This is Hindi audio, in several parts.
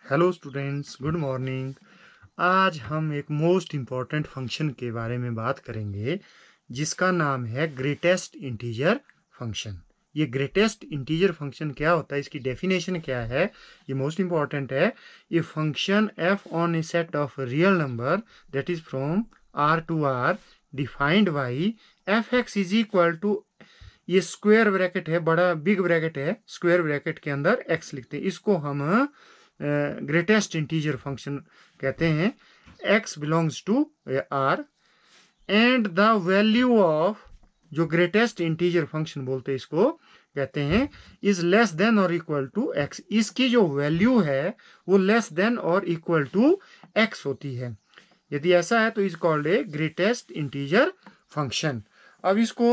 Hello students, good morning. आज हम एक मोस्ट इम्पॉर्टेंट फंक्शन के बारे में बात करेंगे जिसका नाम है ग्रेटेस्ट इंटीजर फंक्शन। ये ग्रेटेस्ट इंटीजर फंक्शन क्या होता है, इसकी डेफिनेशन क्या है, ये मोस्ट इम्पॉर्टेंट है। ये function F on a set of real number that is from R to R defined by F X is equal to, ये स्क्वायर ब्रैकेट है, बड़ा बिग ब्रैकेट है, स्क्वायर ब्रैकेट के अंदर एक्स लिखते हैं। इसको हम ग्रेटेस्ट इंटीजर फंक्शन कहते हैं। X belongs to R and the value of, जो ग्रेटेस्ट इंटीजर फंक्शन बोलते हैं इसको कहते हैं, इज लेस देन और इक्वल टू एक्स। इसकी जो वैल्यू है वो लेस देन और इक्वल टू एक्स होती है। यदि ऐसा है तो is called a greatest integer function. अब इसको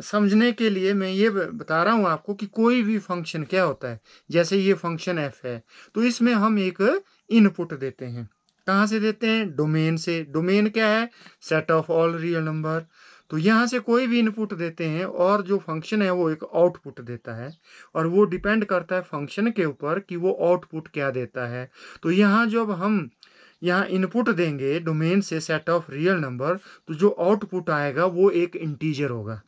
समझने के लिए मैं ये बता रहा हूँ आपको कि कोई भी फंक्शन क्या होता है। जैसे ये फंक्शन एफ है तो इसमें हम एक इनपुट देते हैं। कहाँ से देते हैं? डोमेन से। डोमेन क्या है? Set of all real number. तो यहाँ से कोई भी इनपुट देते हैं और जो फंक्शन है वो एक आउटपुट देता है, और वो डिपेंड करता है फंक्शन के ऊपर कि वो आउटपुट क्या देता है। तो यहाँ जब हम यहाँ इनपुट देंगे डोमेन से सेट ऑफ रियल नंबर, तो जो आउटपुट आएगा वो एक इंटीजर होगा।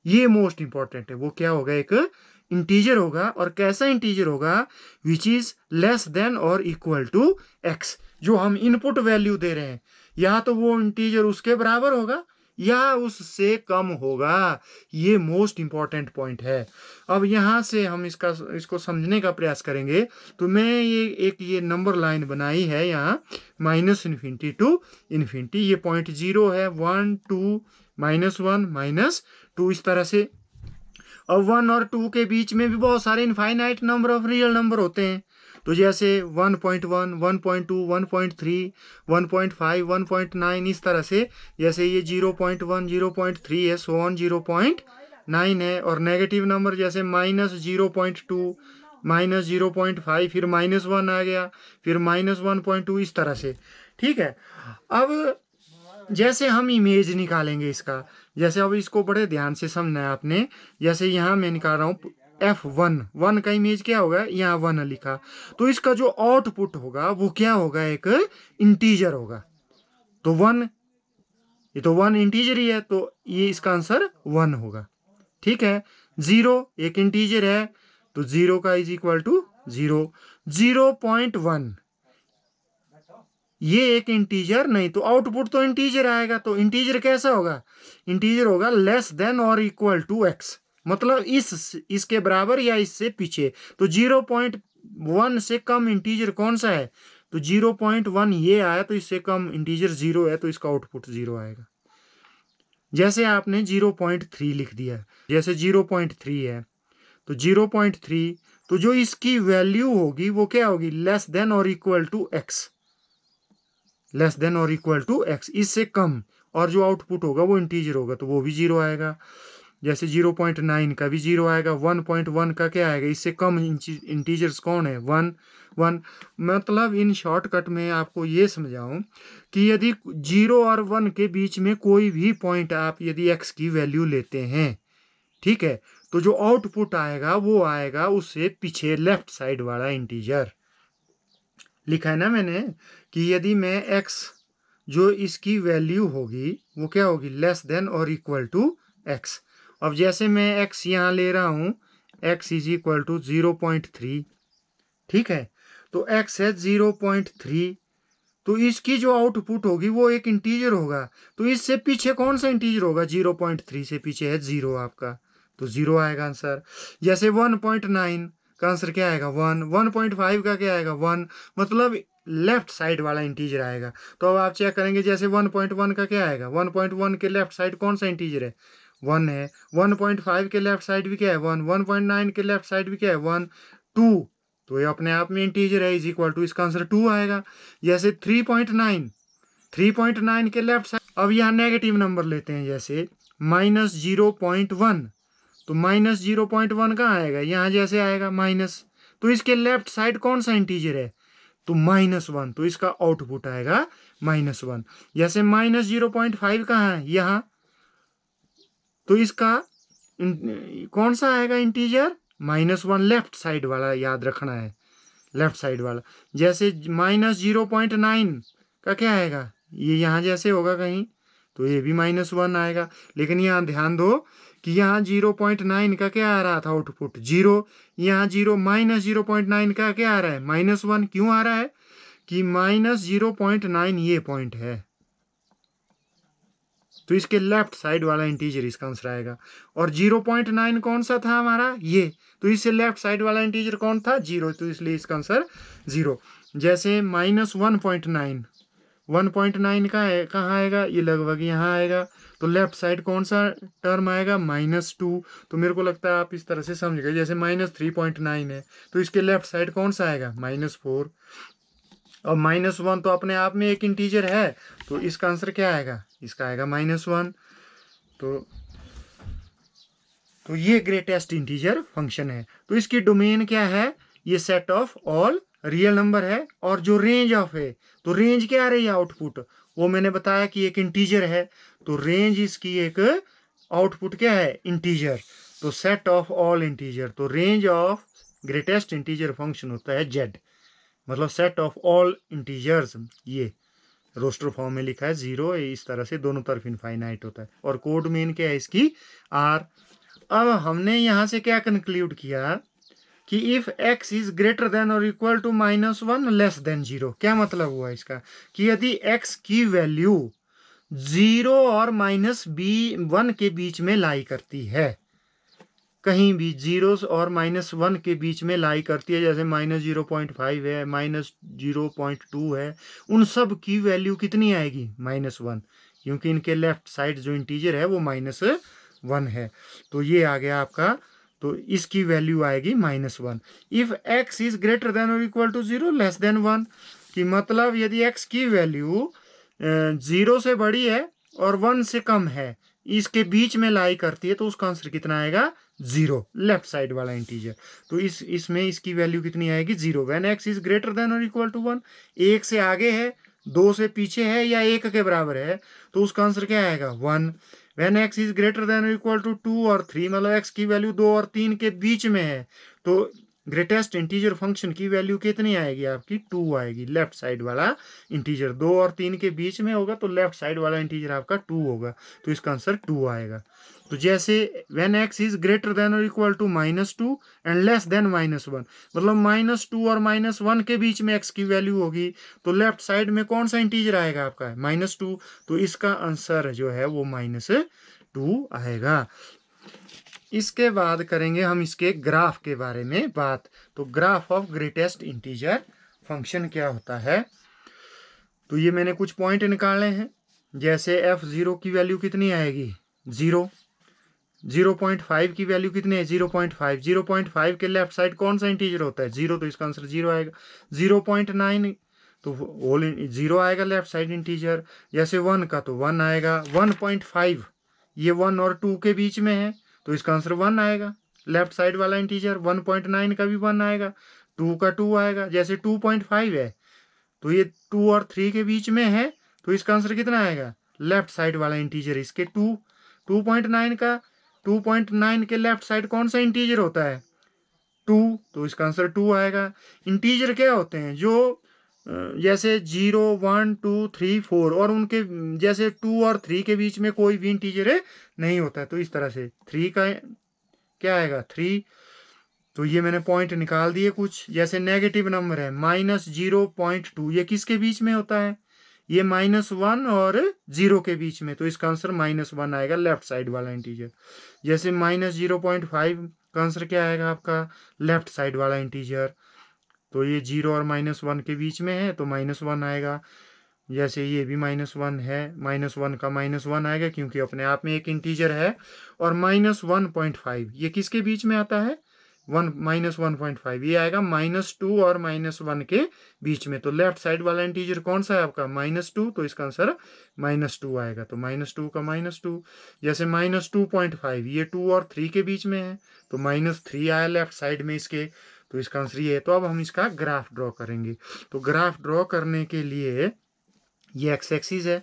ये मोस्ट इंपॉर्टेंट है। वो क्या होगा? एक इंटीजर होगा। और कैसा इंटीजर होगा? विच इज लेस देन और इक्वल टू एक्स। जो हम इनपुट वैल्यू दे रहे हैं, या तो वो इंटीजर उसके बराबर होगा या उससे कम होगा। ये मोस्ट इंपॉर्टेंट पॉइंट है। अब यहाँ से हम इसको समझने का प्रयास करेंगे। तो मैं ये नंबर लाइन बनाई है यहाँ, माइनस इन्फिनिटी टू इन्फिनिटी। ये पॉइंट जीरो है, 1 2 -1 -2 इस तरह से। अब 1 और 2 के बीच में भी बहुत सारे infinite number of real number होते हैं। तो जैसे 1.1 1.2 1.3 1.5 1.9 इस तरह से। जैसे ये 0.1 0.3 है, सो ऑन 0.9 है। और नेगेटिव नंबर जैसे -0.2 -0.5, फिर -1 आ गया, फिर -1.2 इस तरह से। ठीक है। अब जैसे हम इमेज निकालेंगे इसका, जैसे अब इसको बड़े ध्यान से समझना है आपने। जैसे यहाँ मैं निकाल रहा हूँ F1 का इमेज क्या होगा? यहाँ 1 लिखा। तो इसका जो आउटपुट होगा वो क्या होगा? एक इंटीजर होगा। तो 1, ये तो 1 इंटीजर ही है, तो ये इसका आंसर 1 होगा। ठीक है। 0 एक इंटीजर है, तो 0 का इज इक्वल टू 0। 0.1 ये एक इंटीजर नहीं, तो आउटपुट तो इंटीजर आएगा। तो इंटीजर कैसा होगा? इंटीजर होगा लेस देन और इक्वल टू एक्स, मतलब इसके बराबर या इससे पीछे। तो 0.1 से कम इंटीजर कौन सा है? तो 0.1 ये आया, तो इससे कम इंटीजर 0 है, तो इसका आउटपुट 0 आएगा। जैसे आपने 0.3 लिख दिया, जैसे 0.3 है तो 0.3, तो जो इसकी वैल्यू होगी वो क्या होगी? लेस देन और equal to X. Less than और इक्वल टू एक्स, इससे कम। और जो आउटपुट होगा वो इंटीजर होगा, तो वो भी 0 आएगा। जैसे 0.9 का भी 0 आएगा। 1.1 का क्या आएगा? इससे कम इंटीजर्स कौन है? 1 1। मतलब इन शॉर्टकट में आपको ये समझाऊं कि यदि 0 और 1 के बीच में कोई भी पॉइंट आप यदि एक्स की वैल्यू लेते हैं, ठीक है, तो जो आउटपुट आएगा वो आएगा उससे पीछे लेफ्ट साइड वाला इंटीजर। लिखा है ना मैंने कि यदि मैं x, जो इसकी वैल्यू होगी वो क्या होगी? लेस देन और इक्वल टू x। अब जैसे मैं x यहाँ ले रहा हूँ, x इज इक्वल टू 0.3। ठीक है। तो x है 0.3, तो इसकी जो आउटपुट होगी वो एक इंटीजर होगा। तो इससे पीछे कौन सा इंटीजर होगा? 0.3 से पीछे है 0 आपका, तो 0 आएगा आंसर। जैसे 1.9 का आंसर क्या आएगा? 1। 1.5 का क्या आएगा? 1। मतलब लेफ्ट साइड वाला इंटीजर आएगा। तो अब आप चेक करेंगे, जैसे 1.1 का क्या आएगा? 1.1 के लेफ्ट साइड कौन सा इंटीजर है? 1 है। 1.5 के लेफ्ट साइड भी क्या है? 1। 1.9 के लेफ्ट साइड भी क्या है? 1। 2, तो ये अपने आप में इंटीजर है, इज इक्वल टू, इसका आंसर 2 आएगा। जैसे 3.9, 3.9 के लेफ्ट साइड। अब यहाँ नेगेटिव नंबर लेते हैं, जैसे -0.1। तो -0.1 कहाँ आएगा? यहाँ जैसे आएगा माइनस, तो इसके लेफ्ट साइड कौन सा इंटीजर है? तो -1, तो इसका आउटपुट आएगा -1। जैसे -0.5 कहाँ है? यहाँ, तो इसका कौन सा आएगा इंटीजर? -1, लेफ्ट साइड वाला याद रखना है। लेफ्ट साइड वाला। जैसे -0.9 का क्या आएगा, ये यहाँ जैसे होगा कहीं तो ये भी -1 आएगा। लेकिन यहाँ ध्यान दो कि यहाँ 0.9 का क्या आ रहा था आउटपुट 0, यहाँ -0.9 का क्या आ रहा है -1। क्यों आ रहा है कि -0.9 ये पॉइंट है, तो इसके लेफ्ट साइड वाला इंटीजर इसका आंसर आएगा। और 0.9 कौन सा था हमारा ये, तो इससे लेफ्ट साइड वाला इंटीजर कौन था 0, तो इसलिए इसका आंसर 0। जैसे -1.9, 1.9 का है कहाँ आएगा, ये लगभग यहाँ आएगा, तो लेफ्ट साइड कौन सा टर्म आएगा -2। तो मेरे को लगता है आप इस तरह से समझ गए। जैसे -3.9 है तो इसके लेफ्ट साइड कौन सा आएगा -4। और -1 तो अपने आप में एक इंटीजर है, तो इसका आंसर क्या आएगा, इसका आएगा -1। तो ये ग्रेटेस्ट इंटीजर फंक्शन है। तो इसकी डोमेन क्या है, ये set of all real number है। और जो रेंज ऑफ है, तो रेंज क्या आ रही है आउटपुट, वो मैंने बताया कि एक इंटीजर है, तो रेंज इसकी एक आउटपुट क्या है इंटीजर। तो सेट ऑफ ऑल इंटीजर, तो range of greatest integer function होता है जेड, मतलब सेट ऑफ ऑल इंटीजर्स। ये रोस्टर फॉर्म में लिखा है 0, इस तरह से दोनों तरफ इनफाइनाइट होता है। और कोड मेन क्या है इसकी आर। अब हमने यहाँ से क्या कंक्लूड किया कि if x is greater than और इक्वल टू -1 लेस देन 0। क्या मतलब हुआ इसका कि यदि x की वैल्यू 0 और -1 के बीच में लाई करती है, कहीं भी 0 और -1 के बीच में लाई करती है, जैसे -0.5 है, -0.2 है, उन सब की वैल्यू कितनी आएगी -1, क्योंकि इनके लेफ्ट साइड जो इंटीजर है वो -1 है। तो ये आ गया आपका, तो इसकी वैल्यू आएगी -1। If x is greater than और इक्वल टू 0 लेस देन 1, कि मतलब यदि x की वैल्यू 0 से बड़ी है और 1 से कम है, इसके बीच में लाई करती है, तो उसका आंसर कितना आएगा 0, लेफ्ट साइड वाला इंटीजर। तो इसमें इसकी वैल्यू कितनी आएगी 0। When x is greater than और इक्वल टू 1, 1 से आगे है, 2 से पीछे है या 1 के बराबर है, तो उसका आंसर क्या आएगा 1। When x is greater than और इक्वल टू 2 और 3, मतलब x की वैल्यू 2 और 3 के बीच में है, तो ग्रेटेस्ट इंटीजर फंक्शन की वैल्यू कितनी आएगी आपकी 2 आएगी। लेफ्ट साइड वाला इंटीजर 2 और 3 के बीच में होगा, तो लेफ्ट साइड वाला इंटीजर आपका 2 होगा, तो इसका आंसर 2 आएगा। तो जैसे when x is greater than और equal to -2 and less than -1, मतलब -2 और -1 के बीच में x की वैल्यू होगी, तो लेफ्ट साइड में कौन सा इंटीजर आएगा आपका -2, तो इसका आंसर जो है वो -2 आएगा। इसके बाद करेंगे हम इसके ग्राफ के बारे में बात। तो graph of greatest integer function क्या होता है, तो ये मैंने कुछ पॉइंट निकाले हैं। जैसे f0 की वैल्यू कितनी आएगी 0, 0.5 की वैल्यू कितनी है 0.5, 0.5 के लेफ्ट साइड कौन सा इंटीजर होता है 0, तो इसका आंसर 0 आएगा। 0.9 तो होल 0 आएगा लेफ्ट साइड इंटीजर। जैसे 1 का तो 1 आएगा। 1.5 ये 1 और 2 के बीच में है, तो इसका आंसर 1 आएगा लेफ्ट साइड वाला इंटीजर। 1.9 का भी 1 आएगा, 2 का 2 आएगा। जैसे 2.5 है तो ये 2 और 3 के बीच में है, तो इसका आंसर कितना आएगा लेफ्ट साइड वाला इंटीजर इसके 2। 2.9 का 2.9 के लेफ्ट साइड कौन सा इंटीजर होता है 2, तो इसका आंसर 2 आएगा। इंटीजर क्या होते हैं जो जैसे 0, 1, 2, 3, 4 और उनके जैसे 2 और 3 के बीच में कोई भी इंटीजर नहीं होता है, तो इस तरह से 3 का क्या आएगा 3। तो ये मैंने पॉइंट निकाल दिए कुछ। जैसे नेगेटिव नंबर है -0.2, ये किसके बीच में होता है, ये -1 और 0 के बीच में, तो इसका आंसर -1 आएगा लेफ्ट साइड वाला इंटीजर। जैसे -0.5 का आंसर क्या आएगा आपका लेफ्ट साइड वाला इंटीजर, तो ये 0 और -1 के बीच में है, तो -1 आएगा। जैसे ये भी -1 है, -1 का -1 आएगा क्योंकि अपने आप में एक इंटीजर है। और -1.5 ये किसके बीच में आता है -1.5, ये आएगा -2 और -1 के बीच में, तो लेफ्ट साइड वाला इंटीजर कौन सा है आपका -2, तो इसका आंसर -2 आएगा। तो -2 का -2। जैसे -2.5 ये 2 और 3 के बीच में है, तो -3 आया लेफ्ट साइड में इसके, तो इसका आंसर ये है। तो अब हम इसका ग्राफ ड्रॉ करेंगे। तो ग्राफ ड्रॉ करने के लिए ये एक्स एक्सिस है,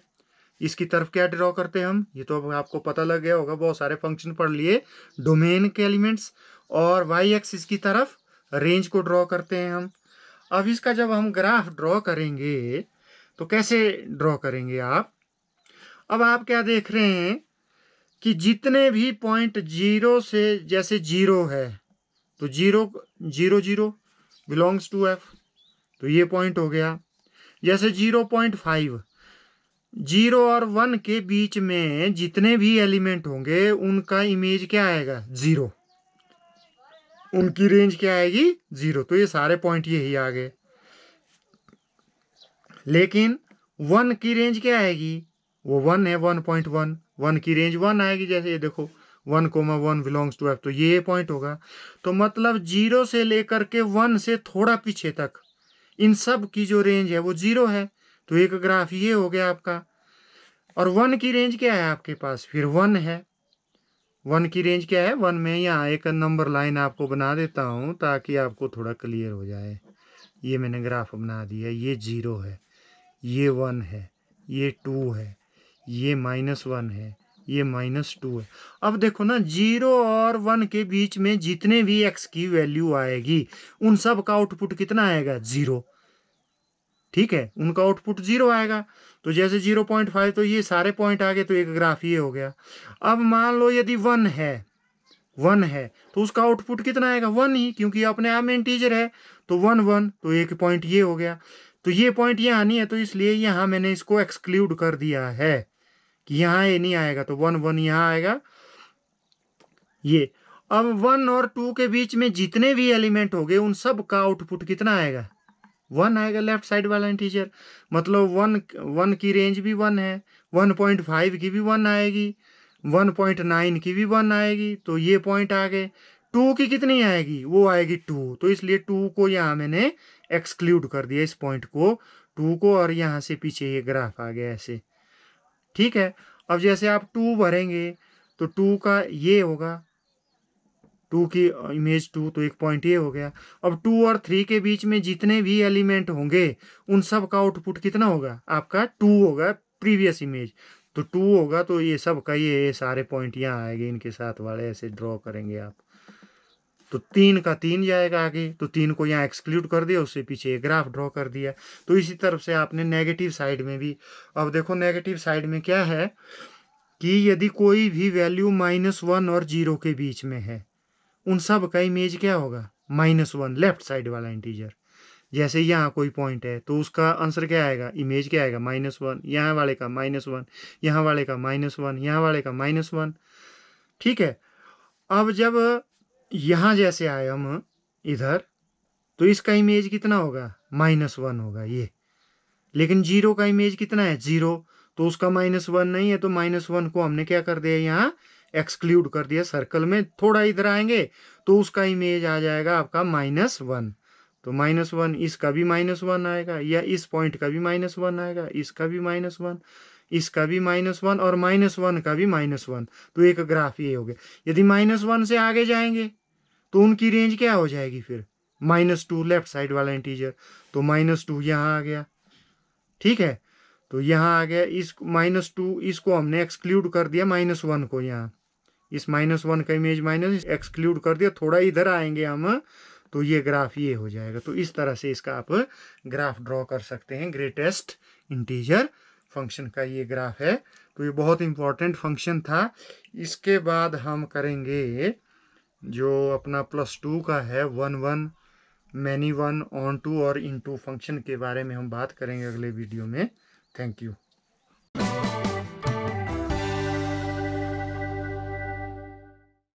इसकी तरफ क्या ड्रॉ करते हैं हम, ये तो अब आपको पता लग गया होगा, बहुत सारे फंक्शन पढ़ लिए डोमेन के एलिमेंट्स। और वाई एक्सिस की तरफ रेंज को ड्रॉ करते हैं हम। अब इसका जब हम ग्राफ ड्रॉ करेंगे तो कैसे ड्रॉ करेंगे आप? अब आप क्या देख रहे हैं कि जितने भी पॉइंट जीरो से, जैसे जीरो है तो zero zero zero belongs to F, तो ये पॉइंट हो गया। जैसे 0.5, जीरो और वन के बीच में जितने भी एलिमेंट होंगे उनका इमेज क्या आएगा? जीरो। उनकी रेंज क्या आएगी? जीरो। तो ये सारे पॉइंट यही आ गए। लेकिन वन की रेंज क्या आएगी? वो वन है, 1.1, वन की रेंज वन आएगी। जैसे ये देखो 1,1 बिलोंग्स टू एफ, तो ये पॉइंट होगा। तो मतलब जीरो से लेकर के वन से थोड़ा पीछे तक इन सब की जो रेंज है वो जीरो है। तो एक ग्राफ ये हो गया आपका। और वन की रेंज क्या है आपके पास? फिर वन है। वन की रेंज क्या है? वन में यहाँ एक नंबर लाइन आपको बना देता हूँ ताकि आपको थोड़ा क्लियर हो जाए। ये मैंने ग्राफ बना दिया। ये जीरो है, ये वन है, ये टू है, ये -1 है, ये -2 है। अब देखो ना, जीरो और वन के बीच में जितने भी एक्स की वैल्यू आएगी उन सब का आउटपुट कितना आएगा? जीरो। ठीक है, उनका आउटपुट जीरो आएगा। तो जैसे 0.5, तो ये सारे पॉइंट आ गए। तो एक ग्राफ ये हो गया। अब मान लो यदि वन है तो उसका आउटपुट कितना आएगा? वन ही, क्योंकि अपने आप में इंटीजर है। तो वन वन, तो एक पॉइंट ये हो गया। तो ये पॉइंट यहाँ नहीं है, तो इसलिए यहाँ मैंने इसको एक्सक्लूड कर दिया है कि यहाँ ये नहीं आएगा। तो वन वन यहाँ आएगा ये। अब वन और टू के बीच में जितने भी एलिमेंट हो गए उन सब का आउटपुट कितना आएगा? वन आएगा, लेफ्ट साइड वाला इंटीजर। मतलब वन वन की रेंज भी वन है, 1.5 की भी वन आएगी, 1.9 की भी वन आएगी। तो ये पॉइंट आ गए। टू की कितनी आएगी? वो आएगी टू। तो इसलिए टू को यहाँ मैंने एक्सक्लूड कर दिया, इस पॉइंट को, टू को। और यहाँ से पीछे ये ग्राफ आ गया ऐसे। ठीक है। अब जैसे आप टू भरेंगे तो टू का ये होगा, टू की इमेज टू, तो एक पॉइंट ये हो गया। अब टू और थ्री के बीच में जितने भी एलिमेंट होंगे उन सब का आउटपुट कितना होगा? आपका टू होगा, प्रीवियस इमेज। तो टू होगा, तो ये सब का ये सारे पॉइंट यहाँ आएंगे, इनके साथ वाले ऐसे ड्रॉ करेंगे आप। तो तीन का तीन जाएगा आगे, तो तीन को यहाँ एक्सक्लूड कर दिया, उससे पीछे ग्राफ ड्रॉ कर दिया। तो इसी तरफ से आपने नेगेटिव साइड में भी, अब देखो नेगेटिव साइड में क्या है कि यदि कोई भी वैल्यू -1 और 0 के बीच में है उन सब का इमेज क्या होगा? -1, लेफ्ट साइड वाला इंटीजर। जैसे यहाँ कोई पॉइंट है तो उसका आंसर क्या आएगा? इमेज क्या आएगा? -1। यहाँ वाले का -1, यहाँ वाले का -1, यहाँ वाले का -1। ठीक है। अब जब यहाँ जैसे आए हम इधर, तो इसका इमेज कितना होगा? -1 होगा ये। लेकिन 0 का इमेज कितना है? 0। तो उसका -1 नहीं है, तो -1 को हमने क्या कर दिया? यहाँ एक्सक्लूड कर दिया। सर्कल में थोड़ा इधर आएंगे तो उसका इमेज आ जाएगा आपका -1। तो -1, इसका भी -1 आएगा, या इस पॉइंट का भी -1 आएगा, इसका भी -1, इसका भी -1 और -1 का भी -1। तो एक ग्राफ ये हो गया। यदि -1 से आगे जाएंगे तो उनकी रेंज क्या हो जाएगी? फिर -2, लेफ्ट साइड वाला इंटीजर। तो -2 यहाँ आ गया। ठीक है। तो यहाँ आ गया, इस -2, इसको हमने एक्सक्लूड कर दिया, -1 को। यहाँ इस -1 का इमेज माइनस एक्सक्लूड कर दिया। थोड़ा इधर आएंगे हम तो ये ग्राफ ये हो जाएगा। तो इस तरह से इसका आप ग्राफ ड्रॉ कर सकते हैं। ग्रेटेस्ट इंटीजर फंक्शन का ये ग्राफ है। तो ये बहुत इंपॉर्टेंट फंक्शन था। इसके बाद हम करेंगे जो अपना +2 का है, 1 1, मैनी 1, ऑन टू और इन टू फंक्शन के बारे में हम बात करेंगे अगले वीडियो में। Thank you.